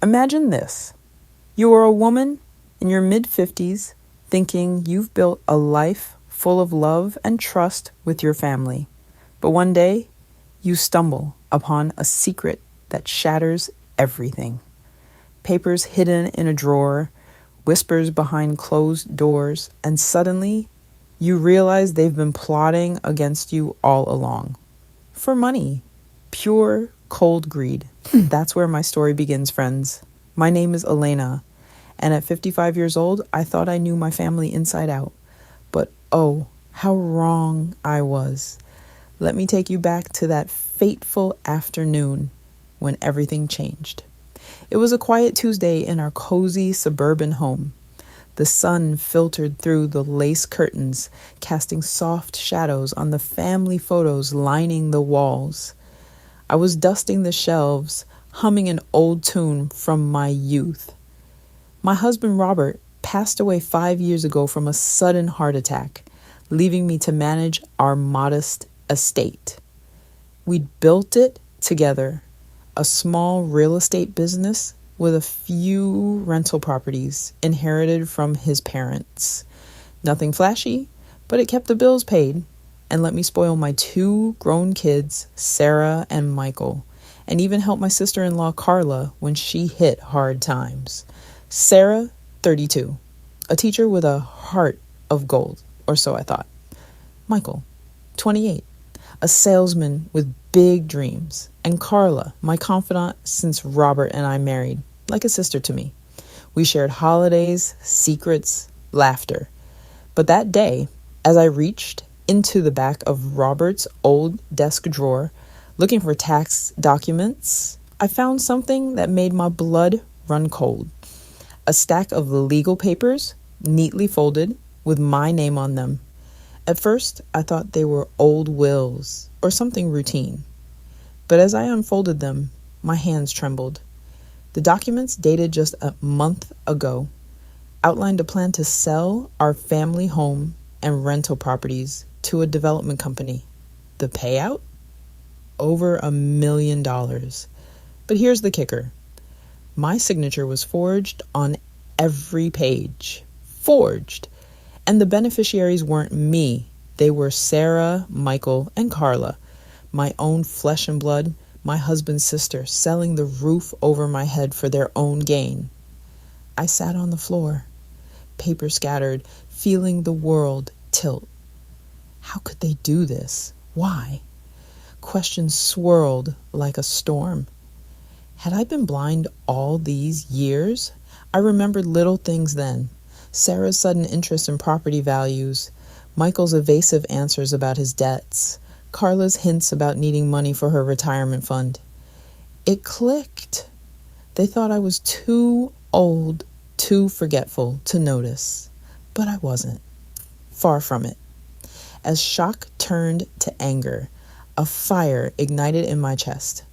Imagine this. You are a woman in your mid-50s thinking you've built a life full of love and trust with your family. But one day, you stumble upon a secret that shatters everything. Papers hidden in a drawer, whispers behind closed doors, and suddenly you realize they've been plotting against you all along. For money. Pure, cold greed. That's where my story begins, friends. My name is Elena, and at 55 years old, I thought I knew my family inside out. But oh, how wrong I was. Let me take you back to that fateful afternoon when everything changed. It was a quiet Tuesday in our cozy suburban home. The sun filtered through the lace curtains, casting soft shadows on the family photos lining the walls. I was dusting the shelves, humming an old tune from my youth. My husband Robert passed away 5 years ago from a sudden heart attack, leaving me to manage our modest estate. We'd built it together, a small real estate business with a few rental properties inherited from his parents. Nothing flashy, but it kept the bills paid and let me spoil my 2 grown kids, Sarah and Michael, and even help my sister-in-law Carla when she hit hard times. Sarah, 32, a teacher with a heart of gold, or so I thought. Michael, 28, a salesman with big dreams, and Carla, my confidant since Robert and I married, like a sister to me. We shared holidays, secrets, laughter. But that day, as I reached into the back of Robert's old desk drawer, looking for tax documents, I found something that made my blood run cold. A stack of legal papers, neatly folded, with my name on them. At first, I thought they were old wills or something routine. But as I unfolded them, my hands trembled. The documents, dated just a month ago, outlined a plan to sell our family home and rental properties to a development company. The payout? Over $1 million. But here's the kicker. My signature was forged on every page. Forged. And the beneficiaries weren't me. They were Sarah, Michael, and Carla, my own flesh and blood, my husband's sister, selling the roof over my head for their own gain. I sat on the floor, paper scattered, feeling the world tilt. How could they do this? Why? Questions swirled like a storm. Had I been blind all these years? I remembered little things then. Sarah's sudden interest in property values, Michael's evasive answers about his debts, Carla's hints about needing money for her retirement fund. It clicked. They thought I was too old, too forgetful to notice. But I wasn't. Far from it. As shock turned to anger, a fire ignited in my chest.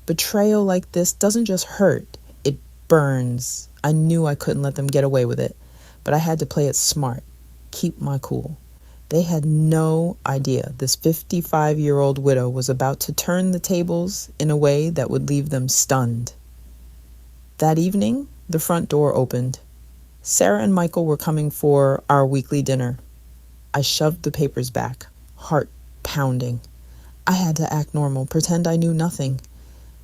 Betrayal like this doesn't just hurt, it burns. I knew I couldn't let them get away with it, but I had to play it smart, keep my cool. They had no idea this 55-year-old widow was about to turn the tables in a way that would leave them stunned. That evening, the front door opened. Sarah and Michael were coming for our weekly dinner. I shoved the papers back, heart pounding. I had to act normal, pretend I knew nothing.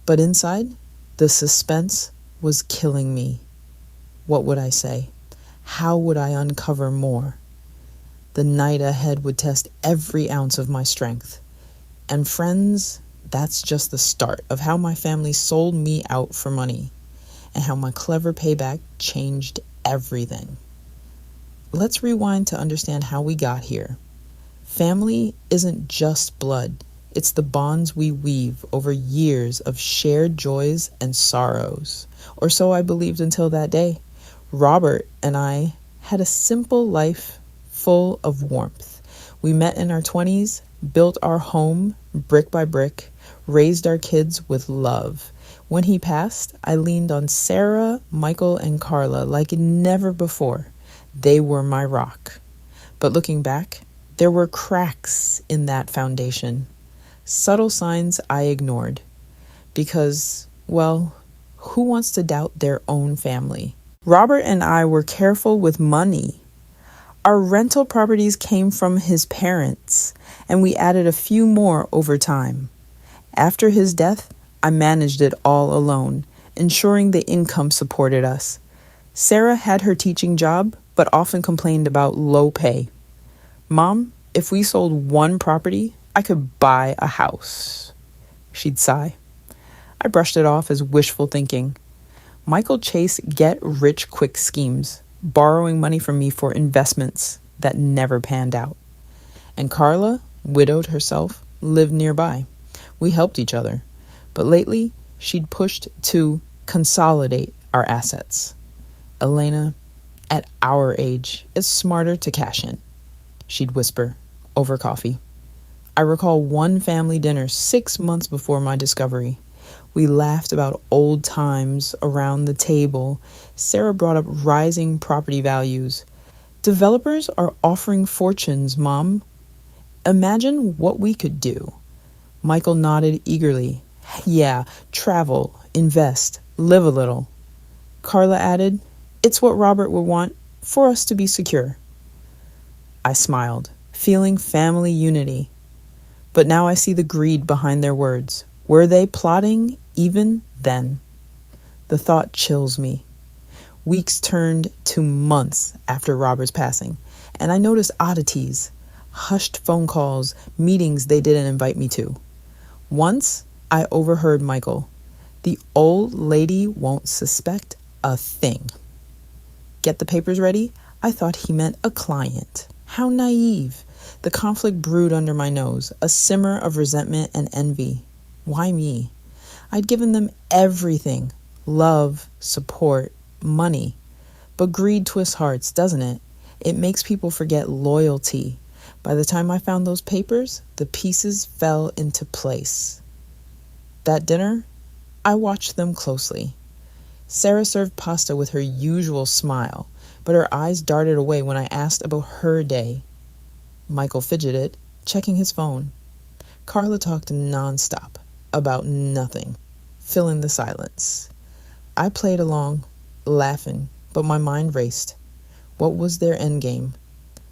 But inside, the suspense was killing me. What would I say? How would I uncover more? The night ahead would test every ounce of my strength. And friends, that's just the start of how my family sold me out for money and how my clever payback changed everything. Let's rewind to understand how we got here. Family isn't just blood. It's the bonds we weave over years of shared joys and sorrows. Or so I believed until that day. Robert and I had a simple life full of warmth. We met in our 20s, built our home brick by brick, raised our kids with love. When he passed, I leaned on Sarah, Michael, and Carla like never before. They were my rock. But looking back, there were cracks in that foundation. Subtle signs I ignored. Because, well, Who wants to doubt their own family? Robert and I were careful with money. Our rental properties came from his parents, and we added a few more over time. After his death, I managed it all alone, ensuring the income supported us. Sarah had her teaching job, but often complained about low pay. Mom, if we sold one property, I could buy a house. She'd sigh. I brushed it off as wishful thinking. Michael chased get-rich-quick schemes, borrowing money from me for investments that never panned out. And Carla, widowed herself, lived nearby. We helped each other. But lately, she'd pushed to consolidate our assets. Elena, at our age, it's smarter to cash in, she'd whisper over coffee. I recall one family dinner 6 months before my discovery. We laughed about old times around the table. Sarah brought up rising property values. Developers are offering fortunes, Mom. Imagine what we could do. Michael nodded eagerly. Yeah, travel, invest, live a little. Carla added, it's what Robert would want for us to be secure. I smiled, feeling family unity. But now I see the greed behind their words. Were they plotting even then? The thought chills me. Weeks turned to months after Robert's passing, and I noticed oddities, hushed phone calls, meetings they didn't invite me to. Once, I overheard Michael. The old lady won't suspect a thing. Get the papers ready? I thought he meant a client. How naive. The conflict brewed under my nose, a simmer of resentment and envy. Why me? I'd given them everything. Love, support, money. But greed twists hearts, doesn't it? It makes people forget loyalty. By the time I found those papers, the pieces fell into place. That dinner, I watched them closely. Sarah served pasta with her usual smile, but her eyes darted away when I asked about her day. Michael fidgeted, checking his phone. Carla talked nonstop, about nothing, filling the silence. I played along, laughing, but my mind raced. What was their endgame?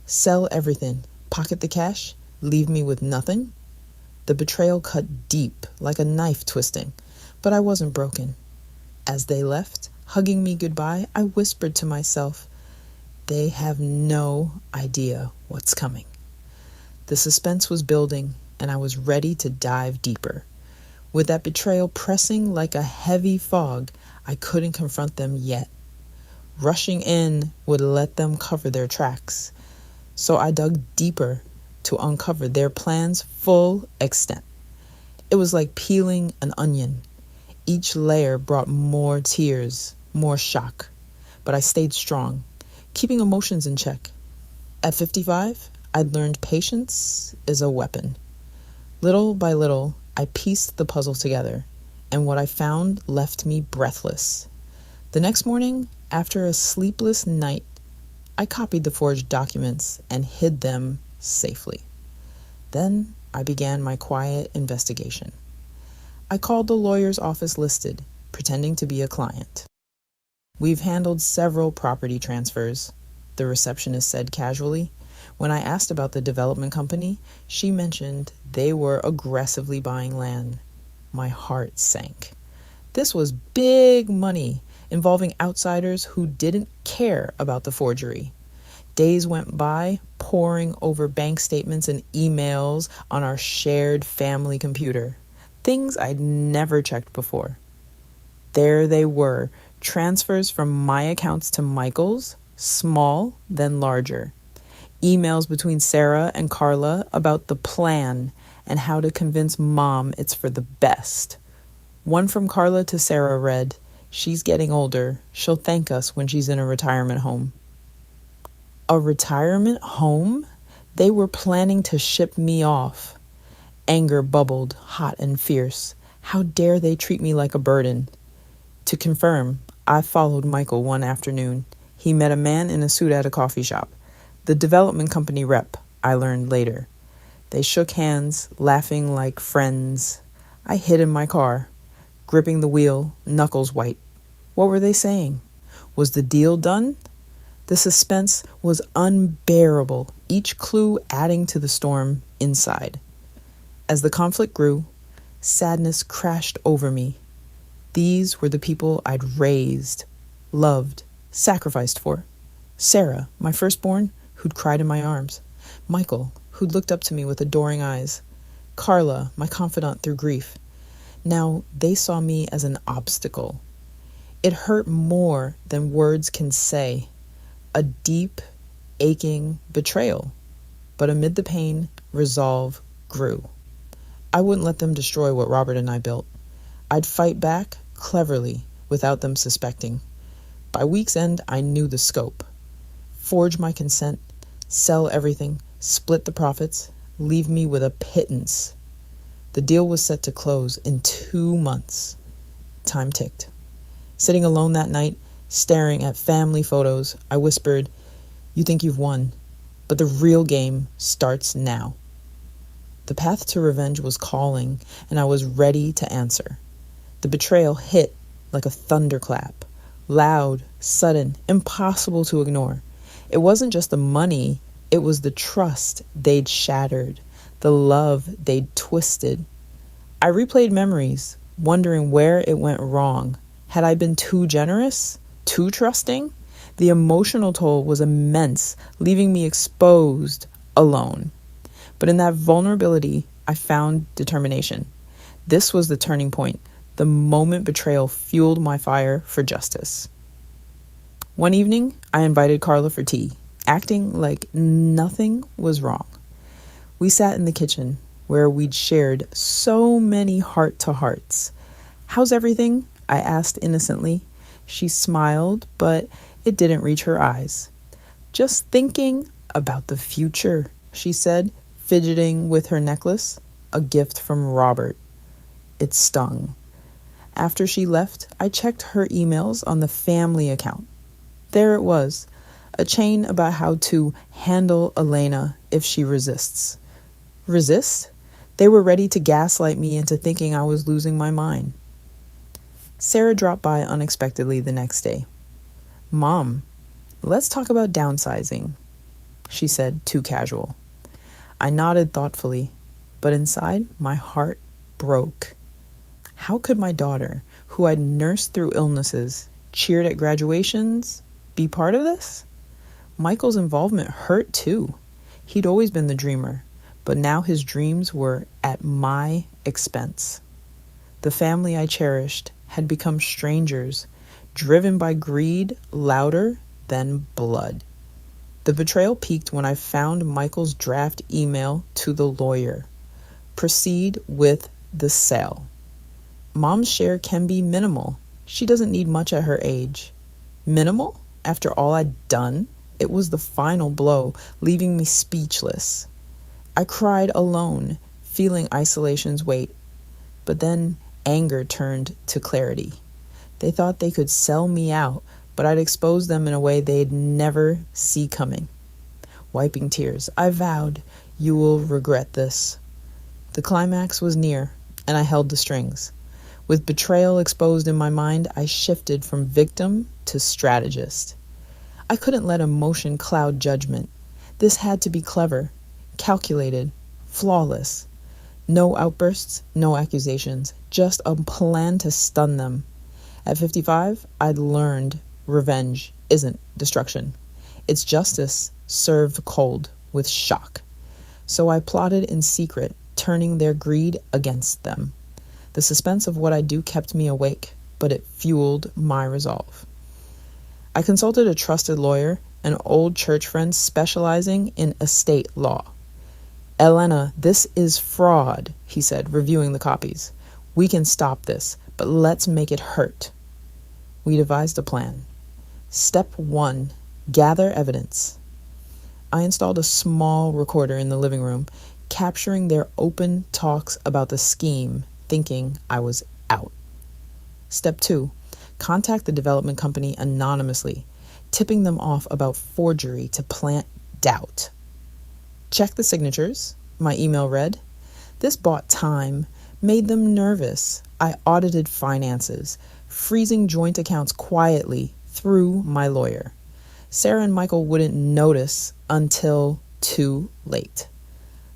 Sell everything, pocket the cash, leave me with nothing? The betrayal cut deep, like a knife twisting, but I wasn't broken. As they left, hugging me goodbye, I whispered to myself, they have no idea what's coming. The suspense was building, and I was ready to dive deeper. With that betrayal pressing like a heavy fog, I couldn't confront them yet. Rushing in would let them cover their tracks. So I dug deeper to uncover their plan's full extent. It was like peeling an onion. Each layer brought more tears, more shock. But I stayed strong, keeping emotions in check. At 55, I'd learned patience is a weapon. Little by little, I pieced the puzzle together, and what I found left me breathless. The next morning, after a sleepless night, I copied the forged documents and hid them safely. Then I began my quiet investigation. I called the lawyer's office listed, pretending to be a client. We've handled several property transfers, the receptionist said casually. When I asked about the development company, she mentioned they were aggressively buying land. My heart sank. This was big money, involving outsiders who didn't care about the forgery. Days went by, poring over bank statements and emails on our shared family computer. Things I'd never checked before. There they were, transfers from my accounts to Michael's, small, then larger. Emails between Sarah and Carla about the plan and how to convince Mom it's for the best. One from Carla to Sarah read, she's getting older. She'll thank us when she's in a retirement home. A retirement home? They were planning to ship me off. Anger bubbled, hot and fierce. How dare they treat me like a burden? To confirm, I followed Michael one afternoon. He met a man in a suit at a coffee shop. The development company rep, I learned later. They shook hands, laughing like friends. I hid in my car. gripping the wheel, knuckles white. What were they saying? Was the deal done? The suspense was unbearable, each clue adding to the storm inside. As the conflict grew, sadness crashed over me. These were the people I'd raised, loved, sacrificed for. Sarah, my firstborn, who'd cried in my arms. Michael, who'd looked up to me with adoring eyes. Carla, my confidant through grief. Now they saw me as an obstacle. It hurt more than words can say. A deep, aching betrayal. But amid the pain, resolve grew. I wouldn't let them destroy what Robert and I built. I'd fight back cleverly without them suspecting. By week's end, I knew the scope. Forge my consent, sell everything, split the profits, leave me with a pittance. The deal was set to close in 2 months. Time ticked. Sitting alone that night, staring at family photos, I whispered, "You think you've won, but the real game starts now." The path to revenge was calling, and I was ready to answer. The betrayal hit like a thunderclap. Loud, sudden, impossible to ignore. It wasn't just the money, it was the trust they'd shattered, the love they'd twisted. I replayed memories, wondering where it went wrong. Had I been too generous? Too trusting? The emotional toll was immense, leaving me exposed, alone. But in that vulnerability, I found determination. This was the turning point, the moment betrayal fueled my fire for justice. One evening, I invited Carla for tea, acting like nothing was wrong. We sat in the kitchen, where we'd shared so many heart-to-hearts. "How's everything?" I asked innocently. She smiled, but it didn't reach her eyes. "Just thinking about the future," she said, fidgeting with her necklace, a gift from Robert. It stung. After she left, I checked her emails on the family account. There it was, a chain about how to handle Elena if she resists. Resist? They were ready to gaslight me into thinking I was losing my mind. Sarah dropped by unexpectedly the next day. "Mom, let's talk about downsizing," she said, too casual. I nodded thoughtfully, but inside my heart broke. How could my daughter, who I'd nursed through illnesses, cheered at graduations, be part of this? Michael's involvement hurt too. He'd always been the dreamer, but now his dreams were at my expense. The family I cherished had become strangers, driven by greed louder than blood. The betrayal peaked when I found Michael's draft email to the lawyer. Proceed with the sale. Mom's share can be minimal. She doesn't need much at her age. Minimal? After all I'd done? It was the final blow, leaving me speechless. I cried alone, feeling isolation's weight. But then anger turned to clarity. They thought they could sell me out, but I'd expose them in a way they'd never see coming. Wiping tears, I vowed, "You will regret this." The climax was near, and I held the strings. With betrayal exposed in my mind, I shifted from victim to strategist. I couldn't let emotion cloud judgment. This had to be clever, calculated, flawless. No outbursts, no accusations, just a plan to stun them. At 55, I'd learned revenge isn't destruction. It's justice served cold with shock. So I plotted in secret, turning their greed against them. The suspense of what I do kept me awake, but it fueled my resolve. I consulted a trusted lawyer, an old church friend specializing in estate law. "Elena, this is fraud," he said, reviewing the copies. "We can stop this, but let's make it hurt." We devised a plan. Step 1, gather evidence. I installed a small recorder in the living room, capturing their open talks about the scheme, thinking I was out. Step 2, contact the development company anonymously, tipping them off about forgery to plant doubt. Check the signatures, my email read. This bought time, made them nervous, I audited finances, freezing joint accounts quietly through my lawyer. Sarah and Michael wouldn't notice until too late.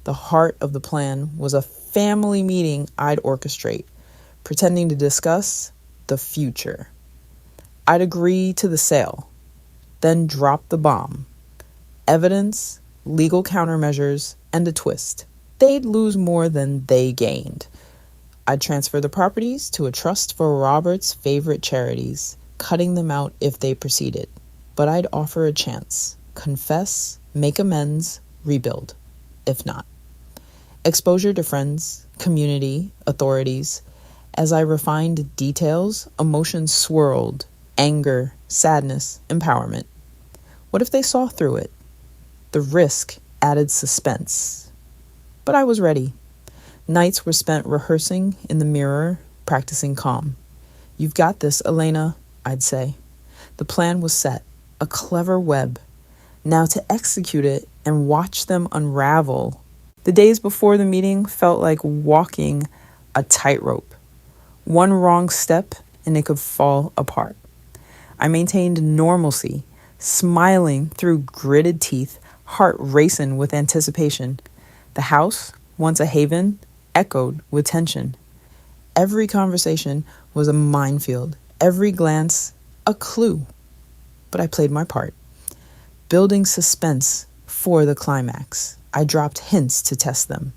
The heart of the plan was a family meeting I'd orchestrate, pretending to discuss the future. I'd agree to the sale, then drop the bomb. Evidence, legal countermeasures, and a twist. They'd lose more than they gained. I'd transfer the properties to a trust for Robert's favorite charities, cutting them out if they proceeded. But I'd offer a chance. Confess, make amends, rebuild. If not. Exposure to friends, community, authorities. As I refined details, emotions swirled. Anger, sadness, empowerment. What if they saw through it? The risk added suspense. But I was ready. Nights were spent rehearsing in the mirror, practicing calm. "You've got this, Elena," I'd say. The plan was set, a clever web. Now to execute it and watch them unravel. The days before the meeting felt like walking a tightrope. One wrong step and it could fall apart. I maintained normalcy, smiling through gritted teeth, heart racing with anticipation. The house, once a haven, echoed with tension. Every conversation was a minefield, every glance a clue. But I played my part, building suspense for the climax. I dropped hints to test them.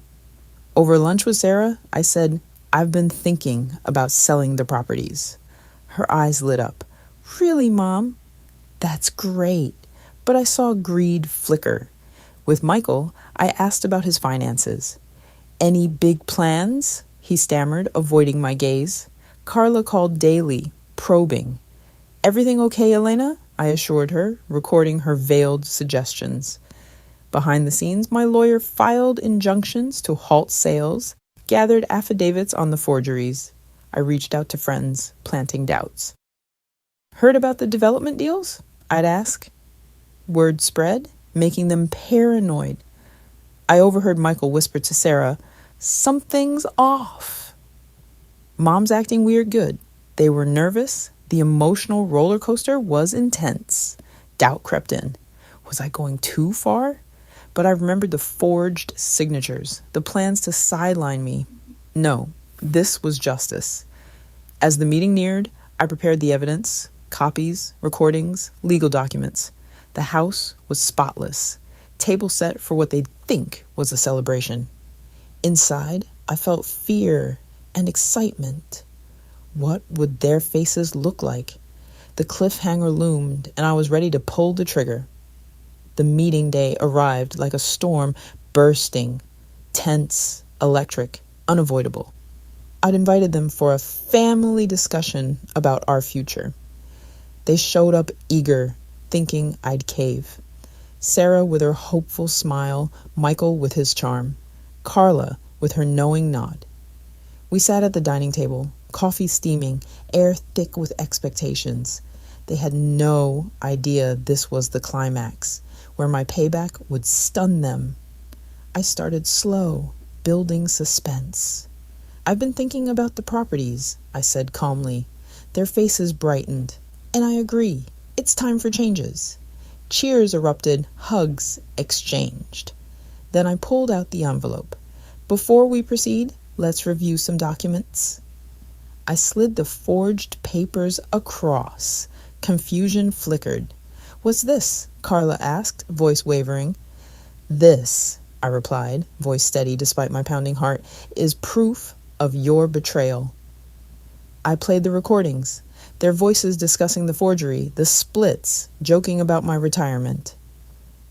Over lunch with Sarah, I said, "I've been thinking about selling the properties." Her eyes lit up. "Really, Mom? That's great." But I saw greed flicker. With Michael, I asked about his finances. "Any big plans?" he stammered, avoiding my gaze. Carla called daily, probing. "Everything okay, Elena?" I assured her, recording her veiled suggestions. Behind the scenes, my lawyer filed injunctions to halt sales, gathered affidavits on the forgeries. I reached out to friends, planting doubts. "Heard about the development deals?" I'd ask. Word spread, making them paranoid. I overheard Michael whisper to Sarah, "Something's off." Mom's acting weird good. They were nervous. The emotional roller coaster was intense. Doubt crept in. Was I going too far? But I remembered the forged signatures, the plans to sideline me. No, this was justice. As the meeting neared, I prepared the evidence, copies, recordings, legal documents. The house was spotless, table set for what they'd think was a celebration. Inside, I felt fear and excitement. What would their faces look like? The cliffhanger loomed, and I was ready to pull the trigger. The meeting day arrived like a storm, bursting, tense, electric, unavoidable. I'd invited them for a family discussion about our future. They showed up eager, thinking I'd cave. Sarah with her hopeful smile, Michael with his charm, Carla with her knowing nod. We sat at the dining table, coffee steaming, air thick with expectations. They had no idea this was the climax, where my payback would stun them. I started slow, building suspense. "I've been thinking about the properties," I said calmly. Their faces brightened. "And I agree. It's time for changes." Cheers erupted, hugs exchanged. Then I pulled out the envelope. "Before we proceed, let's review some documents." I slid the forged papers across. Confusion flickered. "What's this?" Carla asked, voice wavering. "This," I replied, voice steady despite my pounding heart, "is proof of your betrayal." I played the recordings, their voices discussing the forgery, the splits, joking about my retirement.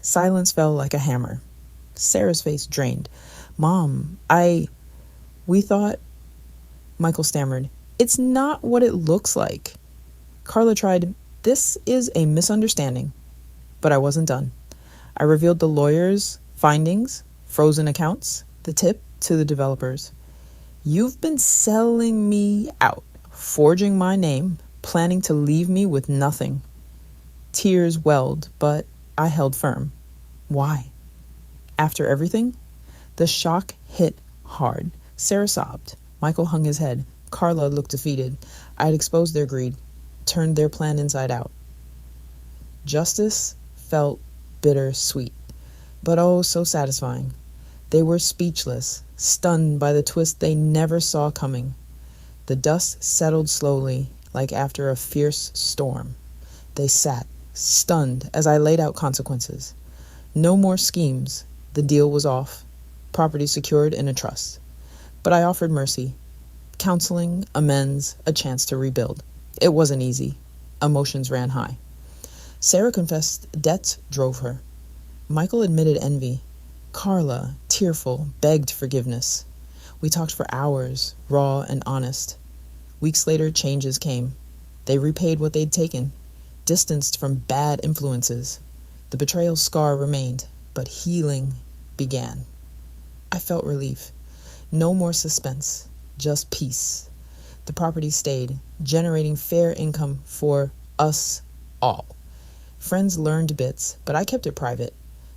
Silence fell like a hammer. Sarah's face drained. "Mom, we thought..." Michael stammered. "It's not what it looks like." Carla tried, "This is a misunderstanding." But I wasn't done. I revealed the lawyer's findings, frozen accounts, the tip to the developers. "You've been selling me out, forging my name, planning to leave me with nothing." Tears welled, but I held firm. Why? After everything? The shock hit hard. Sarah sobbed. Michael hung his head. Carla looked defeated. I had exposed their greed, turned their plan inside out. Justice felt bittersweet, but oh, so satisfying. They were speechless, stunned by the twist they never saw coming. The dust settled slowly, like after a fierce storm. They sat, stunned, as I laid out consequences. No more schemes. The deal was off. Property secured in a trust. But I offered mercy. Counseling, amends, a chance to rebuild. It wasn't easy. Emotions ran high. Sarah confessed debts drove her. Michael admitted envy. Carla, tearful, begged forgiveness. We talked for hours, raw and honest. Weeks later, changes came. They repaid what they'd taken, distanced from bad influences. The betrayal scar remained, but healing began. I felt relief. No more suspense, just peace. The property stayed, generating fair income for us all. Friends learned bits, but I kept it private,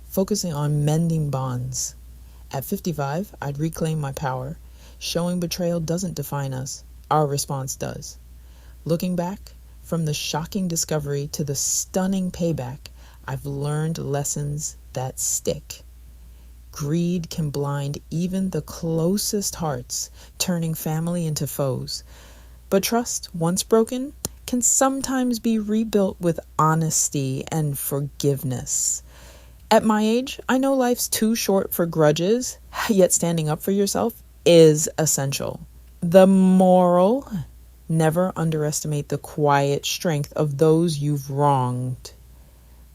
focusing on mending bonds. At 55, I'd reclaim my power. Showing betrayal doesn't define us. Our response does. Looking back, from the shocking discovery to the stunning payback, I've learned lessons that stick. Greed can blind even the closest hearts, turning family into foes. But trust, once broken, can sometimes be rebuilt with honesty and forgiveness. At my age, I know life's too short for grudges, yet standing up for yourself is essential. The moral: never underestimate the quiet strength of those you've wronged.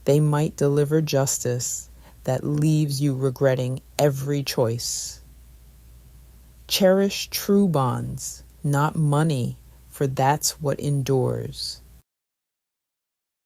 They might deliver justice that leaves you regretting every choice. Cherish true bonds, not money, for that's what endures.